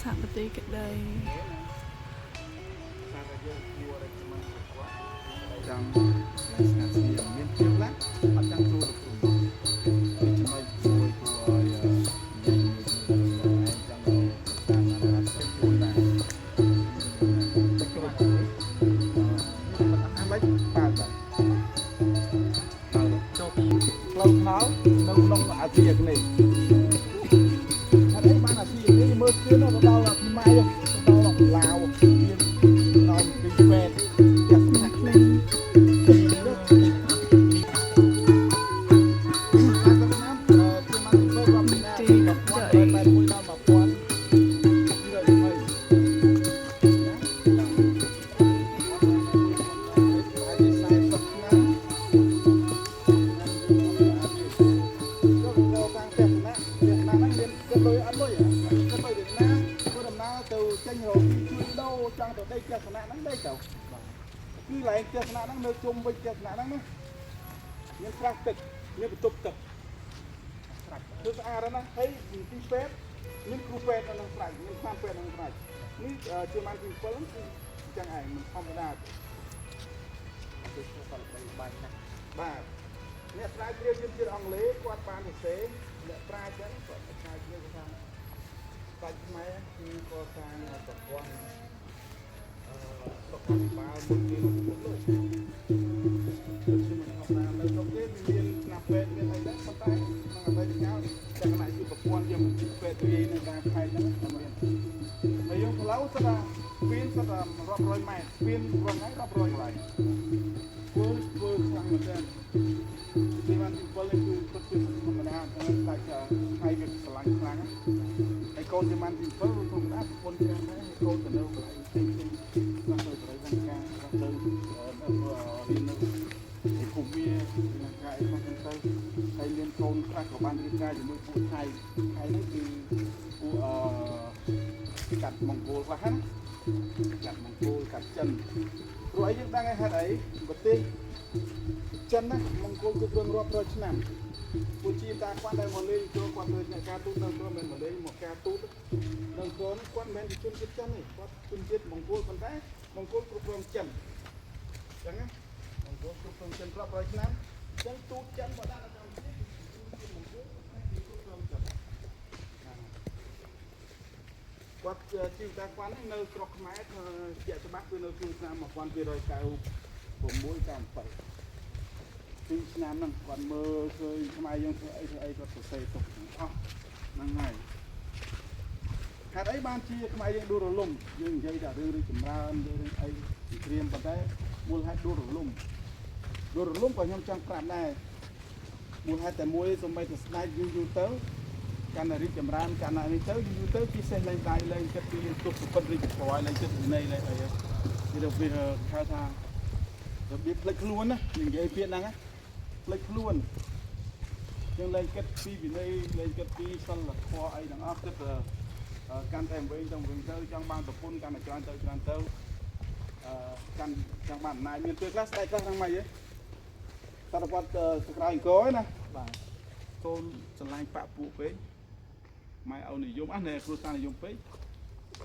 សាបតិក្តីចាំស្ងាត់ស្ងៀមមានភាពណាអត់ចាំចូលទៅព្រមចំណុចមួយគួរឲ្យនិយាយមួយចាំទៅតាមអារម្មណ៍ទៅគួរណាចូលទៅអាមិនបាទចូលពីផ្លូវថ្នល់នៅក្នុងអាស៊ីអាគ្នេយ៍អត់ឯងបានអាស៊ីអាគ្នេយ៍មើលស្គៀនទៅដល់ពីម៉ៃទៅដល់ឡាវមានដល់ពីពេទ្យចាក់ស្នាក់លេងគឺឡើងផ្ទះស្នាក់ហ្នឹងនៅជុំវិញផ្ទះស្នាក់ហ្នឹងណាមានស្រះទឹកមានបន្ទប់ទឹកស្រះគឺស្អាតណាស់ហើយទីពេទ្យមានគ្រូពេទ្យនៅក្នុងស្រះមានខាងពេទ្យនៅក្នុងស្រះនេះជាម៉ានទី7គឺអញ្ចឹងឯងមិនធម្មតាគឺគាត់បាញ់ណាស់បាទអ្នកស្រាវជ្រាវជាតិអង់គ្លេសគាត់បានសរសេរអ្នកប្រាជ្ញហ្នឹងគាត់ស្រាវជ្រាវថាបាច់ខ្មែរគឺកសាងប្រព័ន្ធសុខាភិបាលមួយទីរបស់លោកដូចជាមិនធម្មតានៅក្នុងគេមានស្នាពេទ្យមានអីដែរប៉ុន្តែក្នុងអតីតកាលចក្ខណៈជាប្រព័ន្ធយើងពេទ្យរាយនៅតាមខេត្តហ្នឹងអត់មានហើយយើងផ្លូវស្ដាស្ពានស្ដារាប់រយម៉ែត្រស្ពានរងហើយរាប់រយកន្លែងធ្វើខ្លាំងមែនទែនទីបានទី7នេះគឺពិតជាធម្មតាតែតែថ្ងៃវាស្រឡាញ់ខ្លាំងហើយកូនទីបានទី7គឺធម្មតាប្រពន្ធច្រើនដែរហើយកូនទៅនៅកន្លែងផ្សេងៗទៅបរិយាកាសទៅរៀននៅឯគុំវាណាកាយមកទៅហើយមានកូនខ្លះក៏បានរៀបការជាមួយពួកថៃហ្នឹងគឺពួកកាត់មង្គលខ្លះណាកាត់មង្គលកាត់ចិនព្រោះអីយើងដឹងហើយហេតុអីប្រទេសចិនណាមង្គលគឺគ្រឿងរាប់រយឆ្នាំពួកជាតាគាត់ដែលមកលេងចូលគាត់ធ្វើអ្នកការទូតនៅព្រមមិនមកលេងមកការទូតនៅខ្លួនគាត់មិនមែនជាជនជាតិចិនទេគាត់ជនជាតិមង្គលប៉ុន្តែមង្គលគ្រប់គ្រងចិនអញ្ចឹងណាមង្គលគ្រប់គ្រងចិនរាប់រយឆ្នាំអញ្ចឹងទូតចិនមកដាក់នៅក្នុងប្រទេសគឺមង្គលតែគ្រប់គ្រងចិនគាត់ជីវតាគាត់នៅស្រុកខ្មែរជាច្បាស់គឺនៅឆ្នាំ1296 97ពីឆ្នាំហ្នឹងគាត់មើលឃើញខ្មែរយើងធ្វើអីគាត់សរសេរទុកអស់ហ្នឹងហើយហេតុអីបានជាខ្មែរយើងដួលរលំយើងនិយាយតែរឿងចម្រើនរឿងអីពីព្រាមប៉ុន្តែមូលហេតុដួលរលំក៏ខ្ញុំចង់ប្រាប់ដែរមូលហេតុតែមួយសូម្បីតែស្ដេចយូរទៅកាន់តែរីកចម្រើនកាន់តែនេះទៅយូរទៅពិសេសឡើងដៃឡើងចិត្តពីទុកសុខរីកប្រយឡើងចិត្តវិន័យឡើងអីគេទៅវាហៅថារបៀបផ្លេចខ្លួនណានិយាយពាក្យហ្នឹងណាផ្លេចខ្លួនយើងលែងគិតពីវិន័យលែងគិតពីសិលធម៌អីទាំងអស់គិតកាន់តែវិញទៅចង់បានប្រពន្ធកាន់តែច្រើនទៅកាន់ចង់បានអំណាចមានពេលខ្លះស្ដេចខ្លះហ្នឹងមកយេតរវត្តសក្រោយអង្គរណាបាទកូនឆ្លាញ់បាក់ពួកពេកម៉ែឲ្យនិយមណែគ្រួសារនិយមពេក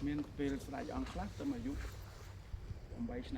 មានពេលស្ដេចអង្គខ្លះទៅអាយុ8ឆ្នាំ